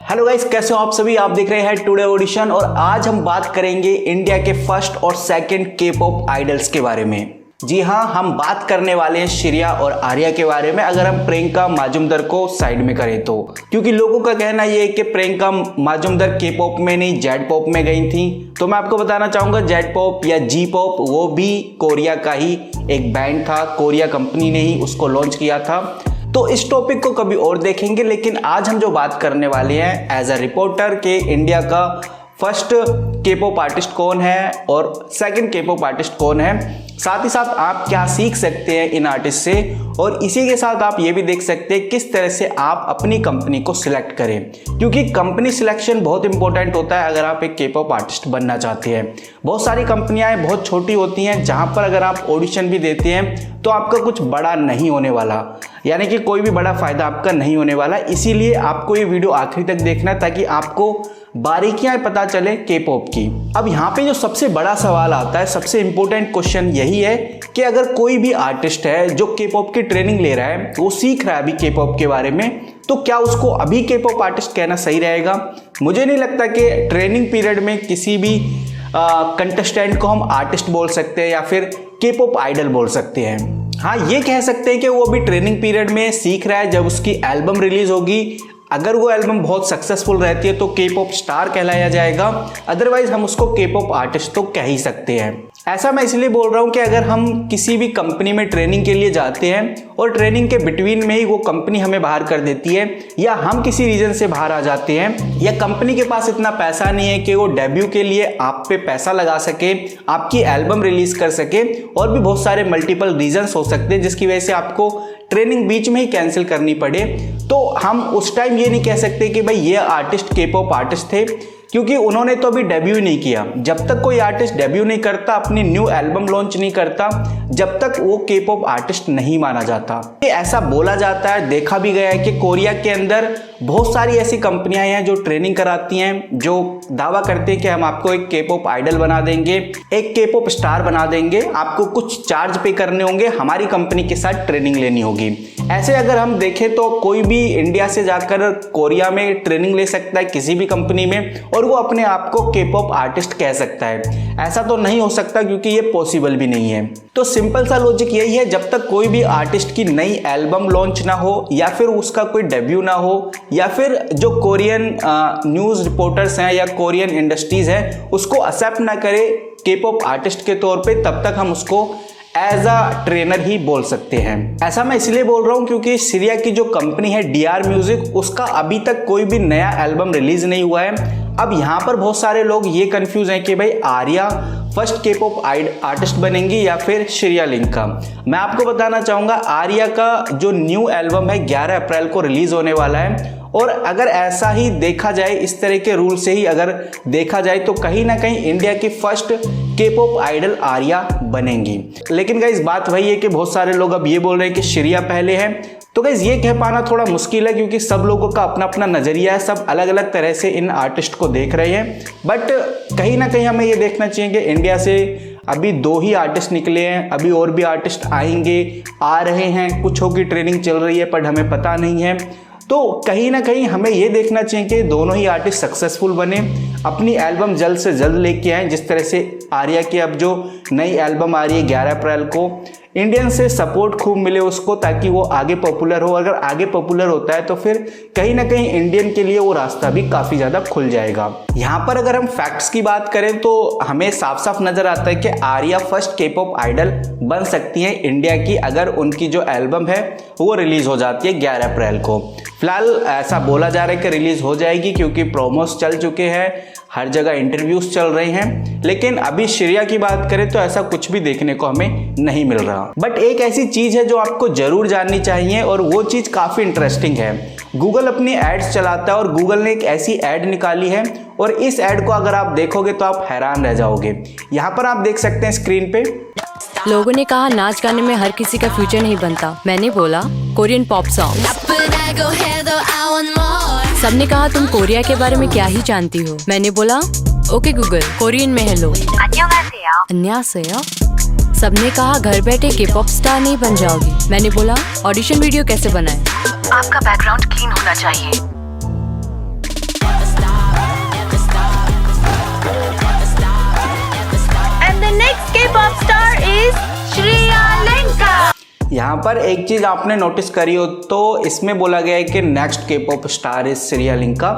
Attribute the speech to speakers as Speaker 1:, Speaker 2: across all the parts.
Speaker 1: Hello guys, कैसे हो आप सभी। आप देख रहे हैं टुडे ऑडिशन और आज हम बात करेंगे इंडिया के फर्स्ट और सेकंड के पॉप आइडल्स के बारे में। जी हाँ, हम बात करने वाले हैं श्रेया और आर्या के बारे में, अगर हम प्रियंका माजूमदार को साइड में करें तो। क्योंकि लोगों का कहना यह है कि प्रियंका माजूमदार के पॉप में नहीं जेड पॉप में गई थी। तो मैं आपको बताना चाहूंगा जेड पॉप या जी पॉप वो भी कोरिया का ही एक बैंड था, कोरिया कंपनी ने ही उसको लॉन्च किया था। तो इस टॉपिक को कभी और देखेंगे, लेकिन आज हम जो बात करने वाले हैं एज अ रिपोर्टर के इंडिया का फर्स्ट के पॉप आर्टिस्ट कौन है और सेकंड के पॉप आर्टिस्ट कौन है, साथ ही साथ आप क्या सीख सकते हैं इन आर्टिस्ट से, और इसी के साथ आप ये भी देख सकते हैं किस तरह से आप अपनी कंपनी को सिलेक्ट करें। क्योंकि कंपनी सिलेक्शन बहुत इंपॉर्टेंट होता है अगर आप एक के पॉप आर्टिस्ट बनना चाहते हैं। बहुत सारी कंपनियां बहुत छोटी होती हैं जहां पर अगर आप ऑडिशन भी देते हैं तो आपका कुछ बड़ा नहीं होने वाला, यानी कि कोई भी बड़ा फायदा आपका नहीं होने वाला। इसीलिए आपको ये वीडियो आखिरी तक देखना है ताकि आपको बारीकियां पता चले के पॉप की। अब यहाँ पे जो सबसे बड़ा सवाल आता है, सबसे इंपॉर्टेंट क्वेश्चन यही है कि अगर कोई भी आर्टिस्ट है जो के पॉप की ट्रेनिंग ले रहा है, वो सीख रहा है अभी के पॉप के बारे में, तो क्या उसको अभी के पॉप आर्टिस्ट कहना सही रहेगा? मुझे नहीं लगता कि ट्रेनिंग पीरियड में किसी भी कंटेस्टेंट को हम आर्टिस्ट बोल सकते हैं या फिर के पॉप आइडल बोल सकते हैं। हाँ, ये कह सकते हैं कि वो अभी ट्रेनिंग पीरियड में सीख रहा है। जब उसकी एल्बम रिलीज होगी, अगर वो एल्बम बहुत सक्सेसफुल रहती है तो के पॉप स्टार कहलाया जाएगा, अदरवाइज हम उसको के पॉप आर्टिस्ट तो कह ही सकते हैं। ऐसा मैं इसलिए बोल रहा हूँ कि अगर हम किसी भी कंपनी में ट्रेनिंग के लिए जाते हैं और ट्रेनिंग के बिटवीन में ही वो कंपनी हमें बाहर कर देती है, या हम किसी रीजन से बाहर आ जाते हैं, या कंपनी के पास इतना पैसा नहीं है कि वो डेब्यू के लिए आप पे पैसा लगा सके, आपकी एल्बम रिलीज कर सके, और भी बहुत सारे मल्टीपल रीजंस हो सकते हैं जिसकी वजह से आपको ट्रेनिंग बीच में ही कैंसिल करनी पड़े, तो हम उस टाइम ये नहीं कह सकते कि भाई ये आर्टिस्ट के पॉप आर्टिस्ट थे, क्योंकि उन्होंने तो अभी डेब्यू नहीं किया। जब तक कोई आर्टिस्ट डेब्यू नहीं करता, अपनी न्यू एल्बम लॉन्च नहीं करता, जब तक वो के पॉप आर्टिस्ट नहीं माना जाता। ऐसा बोला जाता है, देखा भी गया है कि कोरिया के अंदर बहुत सारी ऐसी कंपनियां हैं जो ट्रेनिंग कराती हैं, जो दावा करते हैं कि हम आपको एक के पॉप आइडल बना देंगे, एक के पॉप स्टार बना देंगे, आपको कुछ चार्ज पे करने होंगे, हमारी कंपनी के साथ ट्रेनिंग लेनी होगी। ऐसे अगर हम देखें तो कोई भी इंडिया से जाकर कोरिया में ट्रेनिंग ले सकता है किसी भी कंपनी में, और वो अपने आप को के पॉप आर्टिस्ट कह सकता है। ऐसा तो नहीं हो सकता क्योंकि ये पॉसिबल भी नहीं है। तो सिंपल सा लॉजिक यही है, जब तक कोई भी आर्टिस्ट की नई एल्बम लॉन्च ना हो, या फिर उसका कोई डेब्यू ना हो, या फिर जो कोरियन न्यूज़ रिपोर्टर्स हैं या कोरियन इंडस्ट्रीज हैं उसको एक्सेप्ट ना करे के पॉप आर्टिस्ट के तौर पे, तब तक हम उसको एज अ ट्रेनर ही बोल सकते हैं। ऐसा मैं इसलिए बोल रहा हूँ क्योंकि श्रेया की जो कंपनी है DR म्यूजिक, उसका अभी तक कोई भी नया एल्बम रिलीज नहीं हुआ है। अब यहाँ पर बहुत सारे लोग ये कंफ्यूज हैं कि भाई आर्या फर्स्ट के पॉप आर्टिस्ट बनेंगी या फिर श्रेया लिंका। मैं आपको बताना चाहूँगा आर्या का जो न्यू एल्बम है 11 अप्रैल को रिलीज होने वाला है, और अगर ऐसा ही देखा जाए, इस तरह के रूल से ही अगर देखा जाए, तो कहीं ना कहीं इंडिया की फर्स्ट के पॉप आइडल आर्या बनेंगी। लेकिन गाइस बात वही है कि बहुत सारे लोग अब ये बोल रहे हैं कि श्रेया पहले है। तो गाइस ये कह पाना थोड़ा मुश्किल है क्योंकि सब लोगों का अपना अपना नजरिया है, सब अलग अलग तरह से इन आर्टिस्ट को देख रहे हैं। बट कहीं ना कहीं हमें ये देखना चाहिए कि इंडिया से अभी 2 ही आर्टिस्ट निकले हैं, अभी और भी आर्टिस्ट आएंगे, आ रहे हैं, कुछों की ट्रेनिंग चल रही है पर हमें पता नहीं है। तो कहीं ना कहीं हमें ये देखना चाहिए कि दोनों ही आर्टिस्ट सक्सेसफुल बने, अपनी एल्बम जल्द से जल्द लेके आए। जिस तरह से आर्या की अब जो नई एल्बम आ रही है 11 अप्रैल को, इंडियन से सपोर्ट खूब मिले उसको ताकि वो आगे पॉपुलर हो। अगर आगे पॉपुलर होता है तो फिर कहीं ना कहीं इंडियन के लिए वो रास्ता भी काफ़ी ज़्यादा खुल जाएगा। यहाँ पर अगर हम फैक्ट्स की बात करें तो हमें साफ साफ नज़र आता है कि आर्या फर्स्ट के पॉप आइडल बन सकती हैं इंडिया की, अगर उनकी जो एल्बम है वो रिलीज़ हो जाती है 11 अप्रैल को। फिलहाल ऐसा बोला जा रहा है कि रिलीज़ हो जाएगी क्योंकि प्रोमोस चल चुके हैं, हर जगह इंटरव्यूज चल रहे हैं। लेकिन अभी श्रेया की बात करें तो ऐसा कुछ भी देखने को हमें नहीं मिल रहा। बट एक ऐसी चीज़ है जो आपको ज़रूर जाननी चाहिए, और वो चीज़ काफ़ी इंटरेस्टिंग है। गूगल अपनी एड्स चलाता है और गूगल ने एक ऐसी एड निकाली है, और इस एड को अगर आप देखोगे तो आप हैरान रह जाओगे। यहाँ पर आप देख सकते हैं स्क्रीन पे,
Speaker 2: लोगों ने कहा नाच गाने में हर किसी का फ्यूचर नहीं बनता। मैंने बोला कोरियन पॉप सॉन्ग। सबने कहा तुम कोरिया के बारे में क्या ही जानती हो। मैंने बोला ओके गूगल, कोरियन में हेलो। अन्यसेयो। सबने कहा घर बैठे के पॉप स्टार नहीं बन जाओगी। मैंने बोला ऑडिशन वीडियो कैसे बनाए।
Speaker 3: आपका बैकग्राउंड क्लीन होना चाहिए।
Speaker 1: यहाँ पर एक चीज आपने नोटिस करी हो तो इसमें बोला गया है कि नेक्स्ट के पॉप स्टार इज श्रियालिंका।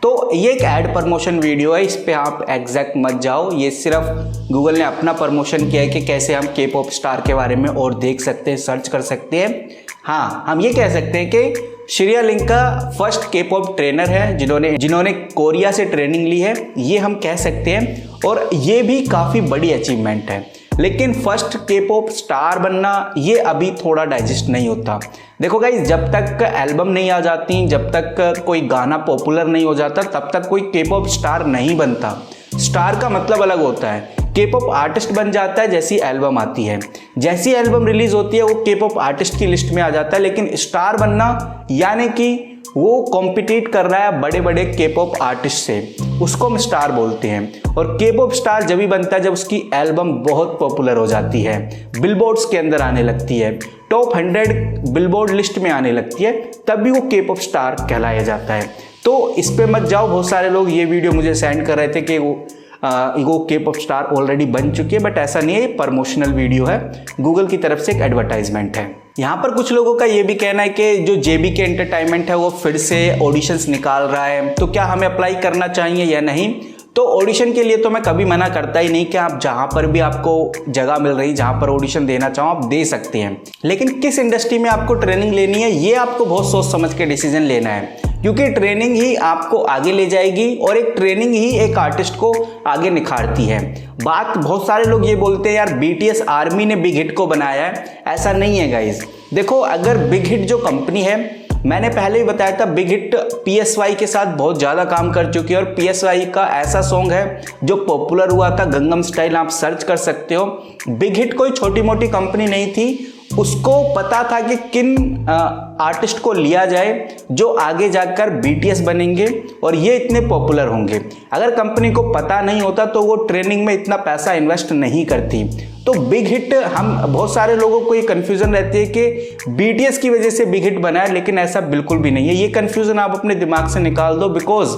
Speaker 1: तो ये एक एड प्रमोशन वीडियो है, इस पे आप एग्जैक्ट मत जाओ। ये सिर्फ गूगल ने अपना प्रमोशन किया है कि कैसे हम के पॉप स्टार के बारे में और देख सकते हैं, सर्च कर सकते हैं। हाँ, हम ये कह सकते हैं कि श्रियालिंका फर्स्ट के पॉप ट्रेनर है जिन्होंने कोरिया से ट्रेनिंग ली है, ये हम कह सकते हैं। और ये भी काफ़ी बड़ी अचीवमेंट है। लेकिन फर्स्ट के पॉप स्टार बनना ये अभी थोड़ा डाइजेस्ट नहीं होता। देखो गाइस, जब तक एल्बम नहीं आ जाती, जब तक कोई गाना पॉपुलर नहीं हो जाता, तब तक कोई के पॉप स्टार नहीं बनता। स्टार का मतलब अलग होता है। के पॉप आर्टिस्ट बन जाता है जैसी एल्बम आती है, जैसी एल्बम रिलीज होती है वो के पॉप आर्टिस्ट की लिस्ट में आ जाता है। लेकिन स्टार बनना यानी कि वो कॉम्पिटिट कर रहा है बड़े बड़े के पॉप आर्टिस्ट से, उसको हम स्टार बोलते हैं। और के पॉप स्टार जब भी बनता है जब उसकी एल्बम बहुत पॉपुलर हो जाती है, बिलबोर्ड्स के अंदर आने लगती है, टॉप 100 बिलबोर्ड लिस्ट में आने लगती है, तब भी वो के पॉप स्टार कहलाया जाता है। तो इस पे मत जाओ। बहुत सारे लोग ये वीडियो मुझे सेंड कर रहे थे कि वो के पॉप स्टार ऑलरेडी बन चुकी है, बट ऐसा नहीं है, प्रमोशनल वीडियो है, गूगल की तरफ से एक एडवर्टाइजमेंट है। यहाँ पर कुछ लोगों का ये भी कहना है कि जो JBK एंटरटेनमेंट है वो फिर से ऑडिशंस निकाल रहा है, तो क्या हमें अप्लाई करना चाहिए या नहीं। तो ऑडिशन के लिए तो मैं कभी मना करता ही नहीं कि आप जहाँ पर भी आपको जगह मिल रही, जहाँ पर ऑडिशन देना चाहो आप दे सकते हैं। लेकिन किस इंडस्ट्री में आपको ट्रेनिंग लेनी है ये आपको बहुत सोच समझ के डिसीजन लेना है, क्योंकि ट्रेनिंग ही आपको आगे ले जाएगी और एक ट्रेनिंग ही एक आर्टिस्ट को आगे निखारती है। बात बहुत सारे लोग ये बोलते हैं यार BTS आर्मी ने बिग हिट को बनाया है, ऐसा नहीं है गाइज। देखो, अगर बिग हिट जो कंपनी है, मैंने पहले ही बताया था, बिग हिट PSY के साथ बहुत ज़्यादा काम कर चुकी है। और PSY का ऐसा सॉन्ग है जो पॉपुलर हुआ था, गंगम स्टाइल, आप सर्च कर सकते हो। बिग हिट कोई छोटी मोटी कंपनी नहीं थी, उसको पता था कि किन आर्टिस्ट को लिया जाए जो आगे जाकर BTS बनेंगे और ये इतने पॉपुलर होंगे। अगर कंपनी को पता नहीं होता तो वो ट्रेनिंग में इतना पैसा इन्वेस्ट नहीं करती। तो बिग हिट, हम बहुत सारे लोगों को ये कन्फ्यूज़न रहती है कि BTS की वजह से बिग हिट बना है, लेकिन ऐसा बिल्कुल भी नहीं है। ये कन्फ्यूज़न आप अपने दिमाग से निकाल दो, बिकॉज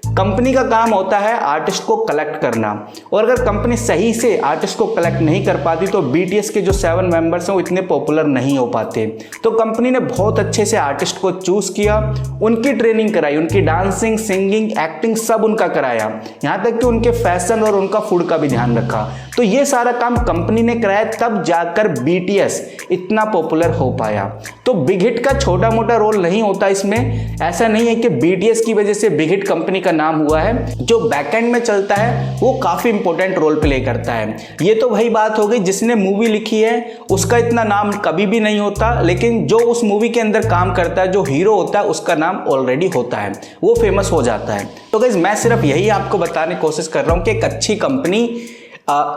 Speaker 1: कंपनी का काम होता है आर्टिस्ट को कलेक्ट करना, और अगर कंपनी सही से आर्टिस्ट को कलेक्ट नहीं कर पाती तो BTS के जो 7 मेंबर्स हैं वो इतने पॉपुलर नहीं हो पाते। तो कंपनी ने बहुत अच्छे से आर्टिस्ट को चूज किया, उनकी ट्रेनिंग कराई, उनकी डांसिंग, सिंगिंग, एक्टिंग सब उनका कराया, यहाँ तक कि उनके फैशन और उनका फूड का भी ध्यान रखा। तो ये सारा काम कंपनी ने कराया, तब जाकर BTS इतना पॉपुलर हो पाया। तो बिग हिट का छोटा मोटा रोल नहीं होता इसमें। ऐसा नहीं है कि BTS की वजह से बिग हिट कंपनी का नाम हुआ है। जो बैकएंड में चलता है वो काफी इंपॉर्टेंट रोल प्ले करता है। ये तो वही बात हो गई, जिसने मूवी लिखी है उसका इतना नाम कभी भी नहीं होता, लेकिन जो उस मूवी के अंदर काम करता है, जो हीरो होता है, उसका नाम ऑलरेडी होता है, वो फेमस हो जाता है। तो गाइस, मैं सिर्फ यही आपको बताने की कोशिश कर रहा हूं कि एक अच्छी कंपनी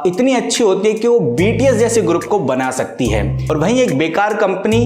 Speaker 1: इतनी अच्छी होती है कि वो BTS जैसे ग्रुप को बना सकती है, और वहीं एक बेकार कंपनी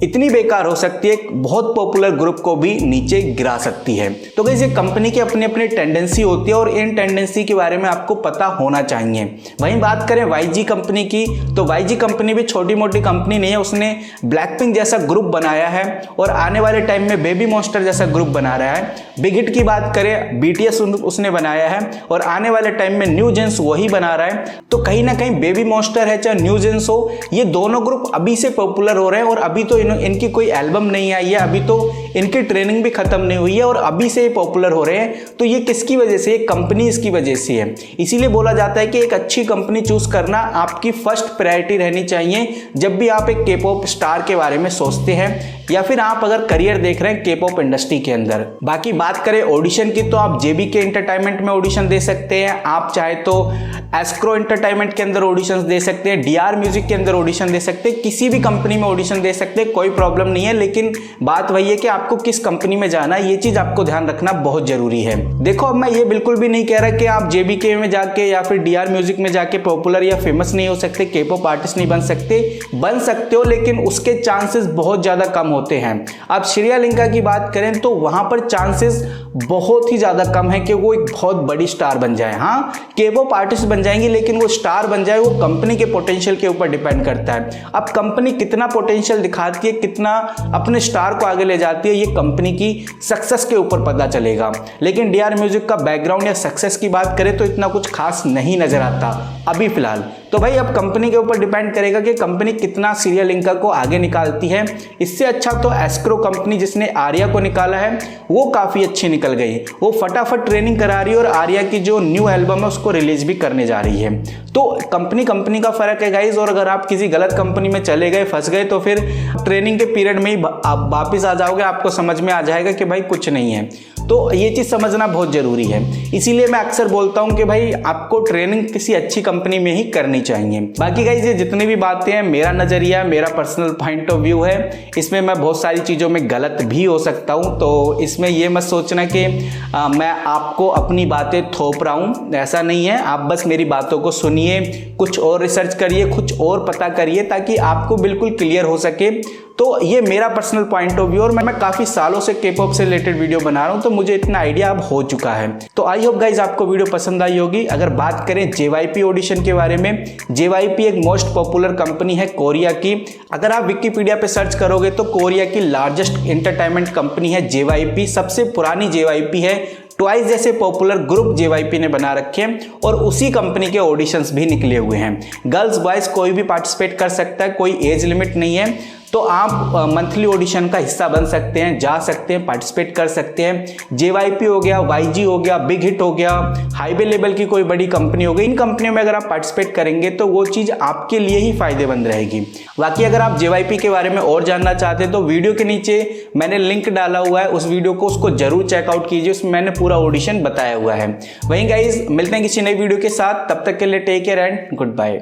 Speaker 1: इतनी बेकार हो सकती है बहुत पॉपुलर ग्रुप को भी नीचे गिरा सकती है। तो गाइस, ये कंपनी की अपनी अपनी टेंडेंसी होती है और इन टेंडेंसी के बारे में आपको पता होना चाहिए। वहीं बात करें YG कंपनी की, तो YG कंपनी भी छोटी मोटी कंपनी नहीं है। उसने ब्लैकपिंक जैसा ग्रुप बनाया है और आने वाले टाइम में बेबी मॉन्स्टर जैसा ग्रुप बना रहा है। बिग हिट की बात करें, BTS उसने बनाया है और आने वाले टाइम में न्यू जेन्स वही बना रहा है। तो कहीं ना कहीं बेबी मॉन्स्टर है चाहे न्यू जेन्स हो, ये दोनों ग्रुप अभी से पॉपुलर हो रहे हैं और अभी तो इनकी कोई एल्बम नहीं आई है, अभी तो इनकी ट्रेनिंग भी खत्म नहीं हुई है और अभी से पॉपुलर हो रहे हैं। तो ये किसकी वजह से? कंपनी इसकी वजह से है। इसीलिए बोला जाता है कि एक अच्छी कंपनी चूज करना आपकी फर्स्ट प्रायोरिटी रहनी चाहिए जब भी आप एक K-pop स्टार के बारे में सोचते हैं, या फिर आप अगर करियर देख रहे हैं K-pop इंडस्ट्री के अंदर। बाकी बात करें ऑडिशन की, तो आप JBK एंटरटेनमेंट में ऑडिशन दे सकते हैं, आप चाहे तो एस्क्रो एंटरटेनमेंट के अंदर ऑडिशन दे सकते हैं, DR म्यूजिक के अंदर ऑडिशन दे सकते हैं, किसी भी कंपनी में ऑडिशन दे सकते हैं, कोई प्रॉब्लम नहीं है। लेकिन बात वही है कि आपको किस कंपनी में जाना है, ये चीज आपको ध्यान रखना बहुत जरूरी है। देखो, अब मैं ये बिल्कुल भी नहीं कह रहा कि आप JBK में जाके या फिर DR म्यूजिक में जाके पॉपुलर या फेमस नहीं हो सकते, K-pop आर्टिस्ट नहीं बन सकते हो, लेकिन उसके चांसेस बहुत ज्यादा कम होते हैं। आप श्रियालिंका की बात करें तो वहां पर चांसेस बहुत ही ज्यादा कम है कि वो एक बहुत बड़ी स्टार बन जाए। हाँ, K-pop आर्टिस्ट बन जाएंगे, लेकिन वो स्टार बन जाए वो कंपनी के पोटेंशियल के ऊपर डिपेंड करता है। अब कंपनी कितना पोटेंशियल दिखाती है, कितना अपने स्टार को आगे ले जाती है, ये कंपनी की सक्सेस के ऊपर पता चलेगा। लेकिन DR म्यूजिक का बैकग्राउंड या सक्सेस की बात करें तो इतना कुछ खास नहीं नजर आता अभी फिलहाल। तो भाई अब कंपनी के ऊपर डिपेंड करेगा कि कंपनी कितना सीरियल इंका को आगे निकालती है। इससे अच्छा तो एस्क्रो कंपनी जिसने आर्या को निकाला है वो काफ़ी अच्छी निकल गई। वो फटाफट ट्रेनिंग करा रही है और आर्या की जो न्यू एल्बम है उसको रिलीज भी करने जा रही है। तो कंपनी का फ़र्क है गाइज। और अगर आप किसी गलत कंपनी में चले गए, फंस गए, तो फिर ट्रेनिंग के पीरियड में ही आप वापस आ जाओगे, आपको समझ में आ जाएगा कि भाई कुछ नहीं है। तो ये चीज़ समझना बहुत ज़रूरी है। इसीलिए मैं अक्सर बोलता हूँ कि भाई आपको ट्रेनिंग किसी अच्छी कंपनी में ही करनी चाहिए। बाकी गाइज ये जितनी भी बातें हैं मेरा नज़रिया, मेरा पर्सनल पॉइंट ऑफ व्यू है। इसमें मैं बहुत सारी चीज़ों में गलत भी हो सकता हूँ, तो इसमें ये मत सोचना कि मैं आपको अपनी बातें थोप रहा हूँ, ऐसा नहीं है। आप बस मेरी बातों को सुनिए, कुछ और रिसर्च करिए, कुछ और पता करिए, ताकि आपको बिल्कुल क्लियर हो सके। तो ये मेरा पर्सनल पॉइंट ऑफ व्यू और मैं काफ़ी सालों से K-pop से रिलेटेड वीडियो बना रहा हूँ, तो मुझे इतना आइडिया अब हो चुका है। तो आई होप गाइज आपको वीडियो पसंद आई होगी। अगर बात करें JYP ऑडिशन के बारे में, JYP एक मोस्ट पॉपुलर कंपनी है कोरिया की। अगर आप विकिपीडिया पे सर्च करोगे तो कोरिया की लार्जेस्ट एंटरटेनमेंट कंपनी है JYP। सबसे पुरानी JYP है। ट्वाइस जैसे पॉपुलर ग्रुप JYP ने बना रखे हैं और उसी कंपनी के ऑडिशंस भी निकले हुए हैं। गर्ल्स बॉयज़ कोई भी पार्टिसिपेट कर सकता है, कोई एज लिमिट नहीं है। तो आप मंथली ऑडिशन का हिस्सा बन सकते हैं, जा सकते हैं, पार्टिसिपेट कर सकते हैं। JYP हो गया, YG हो गया, बिग हिट हो गया, हाईवे लेवल की कोई बड़ी कंपनी हो गई। इन कंपनियों में अगर आप पार्टिसिपेट करेंगे तो वो चीज़ आपके लिए ही फायदेमंद रहेगी। बाकी अगर आप JYP के बारे में और जानना चाहते हैं तो वीडियो के नीचे मैंने लिंक डाला हुआ है, उस वीडियो को उसको जरूर चेकआउट कीजिए, उसमें मैंने पूरा ऑडिशन बताया हुआ है। वहीं गाइज मिलते हैं किसी नई वीडियो के साथ, तब तक के लिए take care and good bye.